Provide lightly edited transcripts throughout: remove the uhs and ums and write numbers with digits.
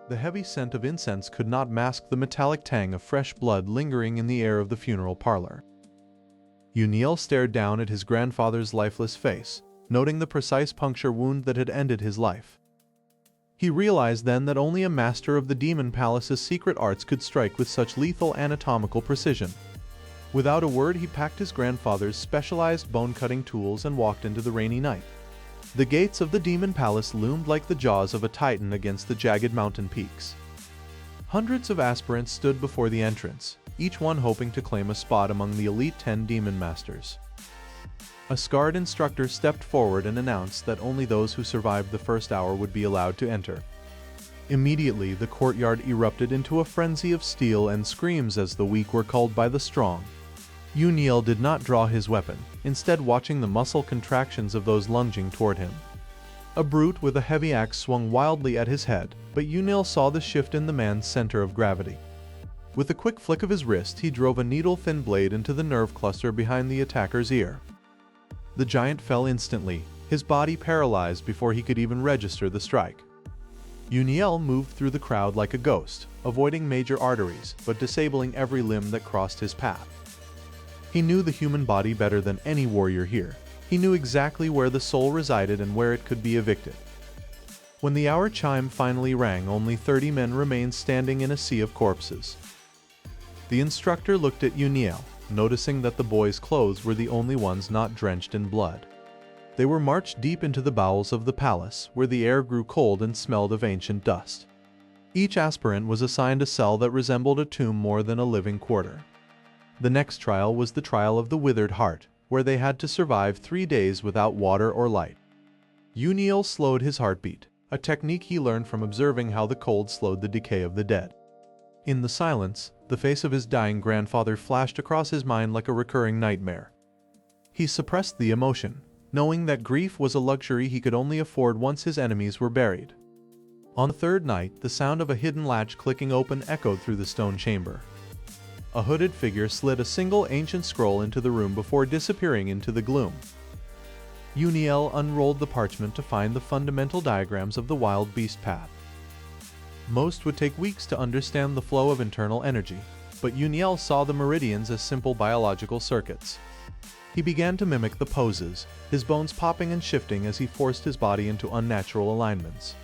The heavy scent of incense could not mask the metallic tang of fresh blood lingering in the air of the funeral parlor. Yuniel stared down at his grandfather's lifeless face, noting the precise puncture wound that had ended his life. He realized then that only a master of the Demon Palace's secret arts could strike with such lethal anatomical precision. Without a word, he packed his grandfather's specialized bone-cutting tools and walked into the rainy night. The gates of the Demon Palace loomed like the jaws of a titan against the jagged mountain peaks. Hundreds of aspirants stood before the entrance, each one hoping to claim a spot among the elite 10 demon masters. A scarred instructor stepped forward and announced that only those who survived the first hour would be allowed to enter. Immediately, the courtyard erupted into a frenzy of steel and screams as the weak were called by the strong. Yuniel did not draw his weapon, instead watching the muscle contractions of those lunging toward him. A brute with a heavy axe swung wildly at his head, but Yuniel saw the shift in the man's center of gravity. With a quick flick of his wrist, he drove a needle-thin blade into the nerve cluster behind the attacker's ear. The giant fell instantly, his body paralyzed before he could even register the strike. Yuniel moved through the crowd like a ghost, avoiding major arteries, but disabling every limb that crossed his path. He knew the human body better than any warrior here. He knew exactly where the soul resided and where it could be evicted. When the hour chime finally rang, only 30 men remained standing in a sea of corpses. The instructor looked at Yuniel, noticing that the boy's clothes were the only ones not drenched in blood. They were marched deep into the bowels of the palace, where the air grew cold and smelled of ancient dust. Each aspirant was assigned a cell that resembled a tomb more than a living quarter. The next trial was the trial of the withered heart, where they had to survive 3 days without water or light. Yuniel slowed his heartbeat, a technique he learned from observing how the cold slowed the decay of the dead. In the silence, the face of his dying grandfather flashed across his mind like a recurring nightmare. He suppressed the emotion, knowing that grief was a luxury he could only afford once his enemies were buried. On the third night, the sound of a hidden latch clicking open echoed through the stone chamber. A hooded figure slid a single ancient scroll into the room before disappearing into the gloom. Yuniel unrolled the parchment to find the fundamental diagrams of the wild beast path. Most would take weeks to understand the flow of internal energy, but Yuniel saw the meridians as simple biological circuits. He began to mimic the poses, his bones popping and shifting as he forced his body into unnatural alignments.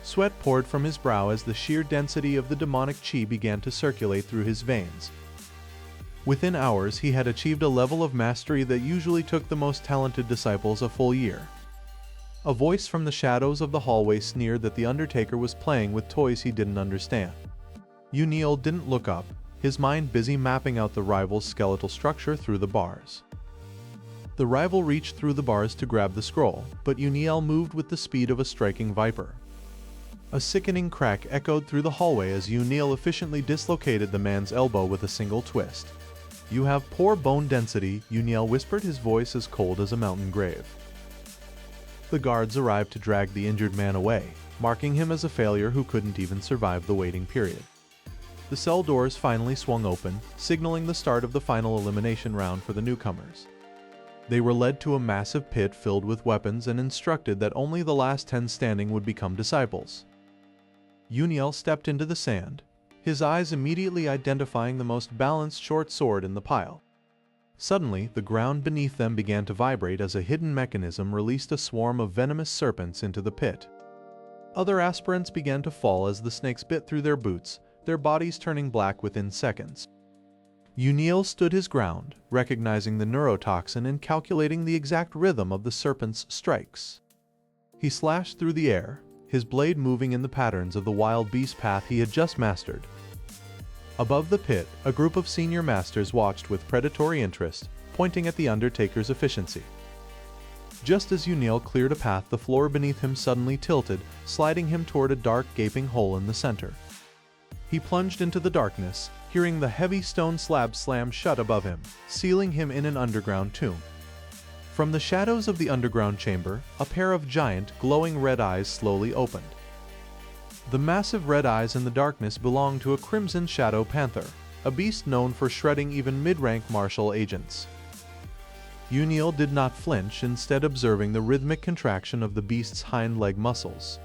Sweat poured from his brow as the sheer density of the demonic chi began to circulate through his veins. Within hours, he had achieved a level of mastery that usually took the most talented disciples a full year. A voice from the shadows of the hallway sneered that the Undertaker was playing with toys he didn't understand. Yuniel didn't look up, his mind busy mapping out the rival's skeletal structure through the bars. The rival reached through the bars to grab the scroll, but Yuniel moved with the speed of a striking viper. A sickening crack echoed through the hallway as Yuniel efficiently dislocated the man's elbow with a single twist. "You have poor bone density," Yuniel whispered, his voice as cold as a mountain grave. The guards arrived to drag the injured man away, marking him as a failure who couldn't even survive the waiting period. The cell doors finally swung open, signaling the start of the final elimination round for the newcomers. They were led to a massive pit filled with weapons and instructed that only the last 10 standing would become disciples. Yuniel stepped into the sand, his eyes immediately identifying the most balanced short sword in the pile. Suddenly, the ground beneath them began to vibrate as a hidden mechanism released a swarm of venomous serpents into the pit. Other aspirants began to fall as the snakes bit through their boots, their bodies turning black within seconds. Yuniel stood his ground, recognizing the neurotoxin and calculating the exact rhythm of the serpent's strikes. He slashed through the air, his blade moving in the patterns of the wild beast path he had just mastered. Above the pit, a group of senior masters watched with predatory interest, pointing at the Undertaker's efficiency. Just as Yuniel cleared a path, the floor beneath him suddenly tilted, sliding him toward a dark, gaping hole in the center. He plunged into the darkness, hearing the heavy stone slab slam shut above him, sealing him in an underground tomb. From the shadows of the underground chamber, a pair of giant, glowing red eyes slowly opened. The massive red eyes in the darkness belonged to a crimson shadow panther, a beast known for shredding even mid-rank martial agents. Yuniel did not flinch, instead observing the rhythmic contraction of the beast's hind leg muscles.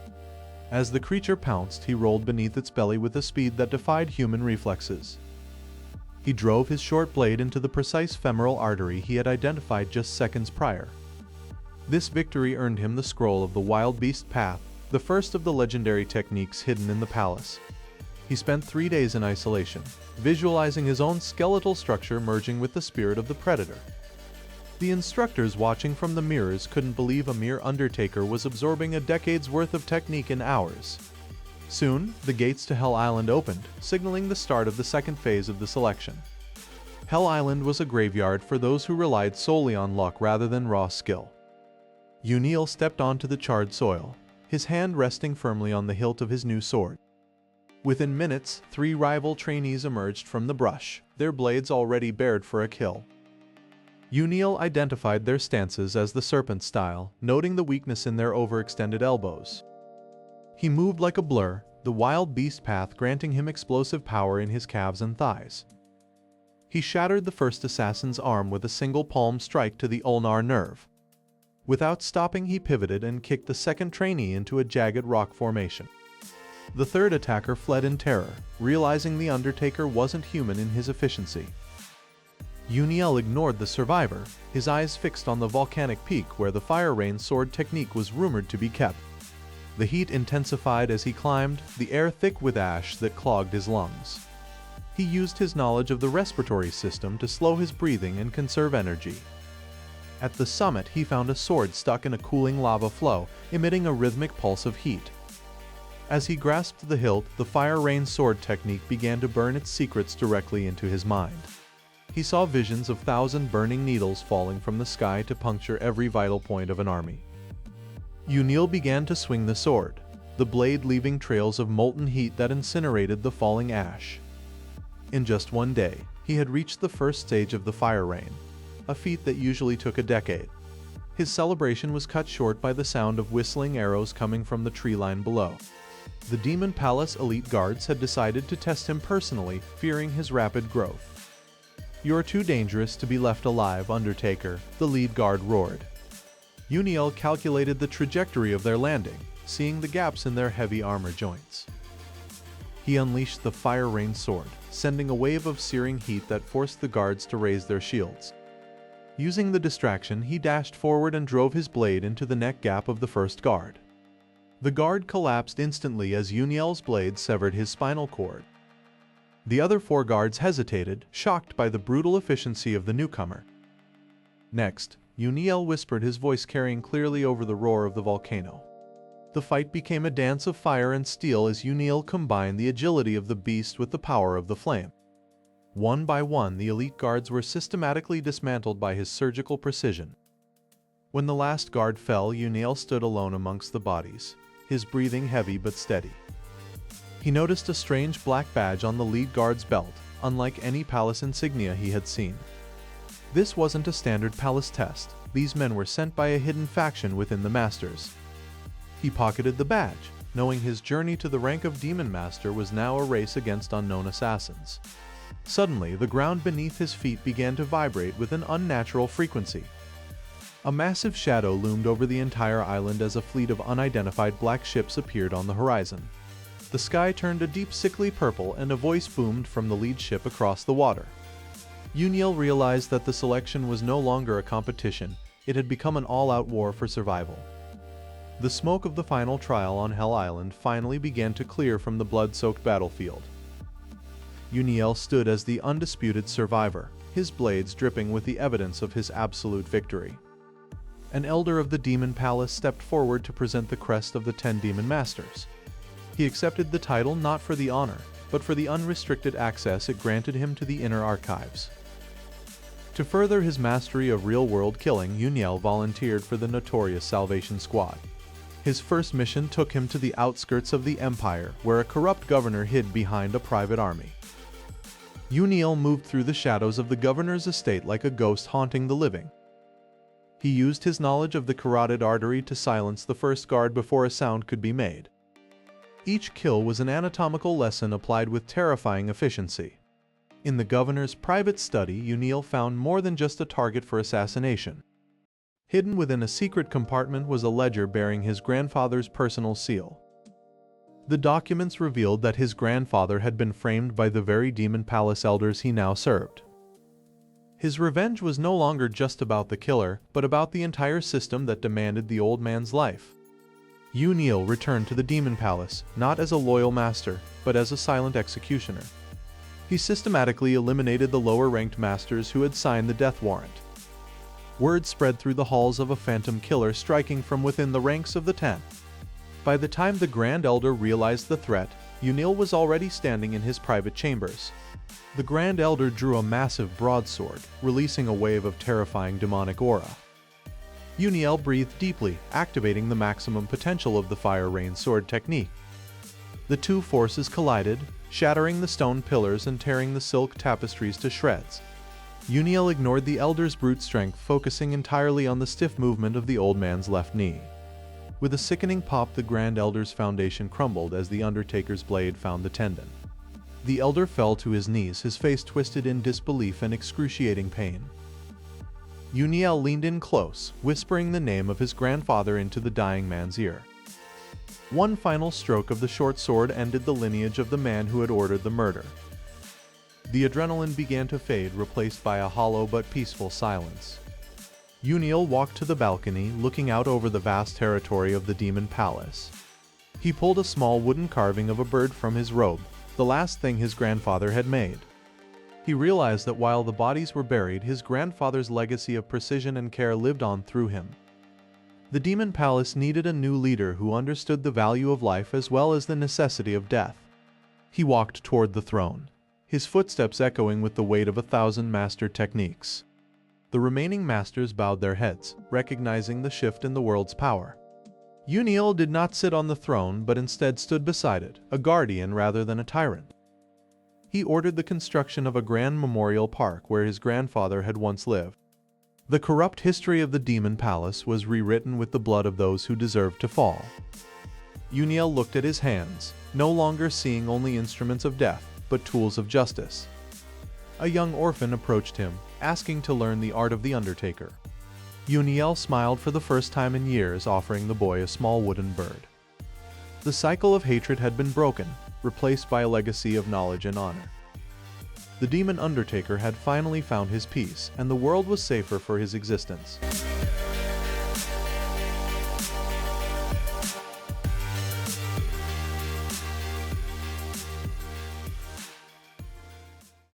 As the creature pounced, he rolled beneath its belly with a speed that defied human reflexes. He drove his short blade into the precise femoral artery he had identified just seconds prior. This victory earned him the scroll of the Wild Beast Path, the first of the legendary techniques hidden in the palace. He spent 3 days in isolation, visualizing his own skeletal structure merging with the spirit of the predator. The instructors watching from the mirrors couldn't believe a mere Undertaker was absorbing a decade's worth of technique in hours. Soon, the gates to Hell Island opened, signaling the start of the second phase of the selection. Hell Island was a graveyard for those who relied solely on luck rather than raw skill. Yuniel stepped onto the charred soil, his hand resting firmly on the hilt of his new sword. Within minutes, 3 rival trainees emerged from the brush, their blades already bared for a kill. Yuniel identified their stances as the serpent style, noting the weakness in their overextended elbows. He moved like a blur, the wild beast path granting him explosive power in his calves and thighs. He shattered the first assassin's arm with a single palm strike to the ulnar nerve. Without stopping, he pivoted and kicked the second trainee into a jagged rock formation. The third attacker fled in terror, realizing the Undertaker wasn't human in his efficiency. Yuniel ignored the survivor, his eyes fixed on the volcanic peak where the fire rain sword technique was rumored to be kept. The heat intensified as he climbed, the air thick with ash that clogged his lungs. He used his knowledge of the respiratory system to slow his breathing and conserve energy. At the summit, he found a sword stuck in a cooling lava flow, emitting a rhythmic pulse of heat. As he grasped the hilt, the fire rain sword technique began to burn its secrets directly into his mind. He saw visions of 1,000 burning needles falling from the sky to puncture every vital point of an army. Yuniel began to swing the sword, the blade leaving trails of molten heat that incinerated the falling ash. In just 1 day, he had reached the first stage of the fire rain, a feat that usually took a decade. His celebration was cut short by the sound of whistling arrows coming from the tree line below. The Demon Palace elite guards had decided to test him personally, fearing his rapid growth. "You're too dangerous to be left alive, Undertaker," the lead guard roared. Yuniel calculated the trajectory of their landing, seeing the gaps in their heavy armor joints. He unleashed the fire rain sword, sending a wave of searing heat that forced the guards to raise their shields. Using the distraction, he dashed forward and drove his blade into the neck gap of the first guard. The guard collapsed instantly as Yuniel's blade severed his spinal cord. The other 4 guards hesitated, shocked by the brutal efficiency of the newcomer. Next, Yuniel whispered, his voice carrying clearly over the roar of the volcano. The fight became a dance of fire and steel as Yuniel combined the agility of the beast with the power of the flame. One by one, the elite guards were systematically dismantled by his surgical precision. When the last guard fell, Yuniel stood alone amongst the bodies, his breathing heavy but steady. He noticed a strange black badge on the lead guard's belt, unlike any palace insignia he had seen. This wasn't a standard palace test. These men were sent by a hidden faction within the Masters. He pocketed the badge, knowing his journey to the rank of Demon Master was now a race against unknown assassins. Suddenly, the ground beneath his feet began to vibrate with an unnatural frequency. A massive shadow loomed over the entire island as a fleet of unidentified black ships appeared on the horizon. The sky turned a deep sickly purple and a voice boomed from the lead ship across the water. Yuniel realized that the selection was no longer a competition, it had become an all-out war for survival. The smoke of the final trial on Hell Island finally began to clear from the blood-soaked battlefield. Yuniel stood as the undisputed survivor, his blades dripping with the evidence of his absolute victory. An elder of the Demon Palace stepped forward to present the crest of the 10 Demon Masters. He accepted the title not for the honor, but for the unrestricted access it granted him to the inner archives. To further his mastery of real-world killing, Yuniel volunteered for the notorious Salvation Squad. His first mission took him to the outskirts of the Empire, where a corrupt governor hid behind a private army. Yuniel moved through the shadows of the governor's estate like a ghost haunting the living. He used his knowledge of the carotid artery to silence the first guard before a sound could be made. Each kill was an anatomical lesson applied with terrifying efficiency. In the governor's private study, Yuniel found more than just a target for assassination. Hidden within a secret compartment was a ledger bearing his grandfather's personal seal. The documents revealed that his grandfather had been framed by the very demon palace elders he now served. His revenge was no longer just about the killer, but about the entire system that demanded the old man's life. Yuniel returned to the demon palace, not as a loyal master, but as a silent executioner. He systematically eliminated the lower-ranked masters who had signed the death warrant. Word spread through the halls of a phantom killer striking from within the ranks of the 10. By the time the Grand Elder realized the threat, Yuniel was already standing in his private chambers. The Grand Elder drew a massive broadsword, releasing a wave of terrifying demonic aura. Yuniel breathed deeply, activating the maximum potential of the Fire Rain Sword technique. The two forces collided, shattering the stone pillars and tearing the silk tapestries to shreds. Yuniel ignored the Elder's brute strength, focusing entirely on the stiff movement of the old man's left knee. With a sickening pop, the Grand Elder's foundation crumbled as the Undertaker's blade found the tendon. The Elder fell to his knees, his face twisted in disbelief and excruciating pain. Yuniel leaned in close, whispering the name of his grandfather into the dying man's ear. One final stroke of the short sword ended the lineage of the man who had ordered the murder. The adrenaline began to fade, replaced by a hollow but peaceful silence. Yuniel walked to the balcony, looking out over the vast territory of the demon palace. He pulled a small wooden carving of a bird from his robe, the last thing his grandfather had made. He realized that while the bodies were buried, his grandfather's legacy of precision and care lived on through him. The demon palace needed a new leader who understood the value of life as well as the necessity of death. He walked toward the throne, his footsteps echoing with the weight of 1,000 mastered techniques. The remaining masters bowed their heads, recognizing the shift in the world's power. Yuniel did not sit on the throne, but instead stood beside it, a guardian rather than a tyrant. He ordered the construction of a grand memorial park where his grandfather had once lived. The corrupt history of the demon palace was rewritten with the blood of those who deserved to fall. Yuniel looked at his hands, no longer seeing only instruments of death, but tools of justice. A young orphan approached him, asking to learn the art of the Undertaker. Yuniel smiled for the first time in years, offering the boy a small wooden bird. The cycle of hatred had been broken, replaced by a legacy of knowledge and honor. The demon Undertaker had finally found his peace, and the world was safer for his existence.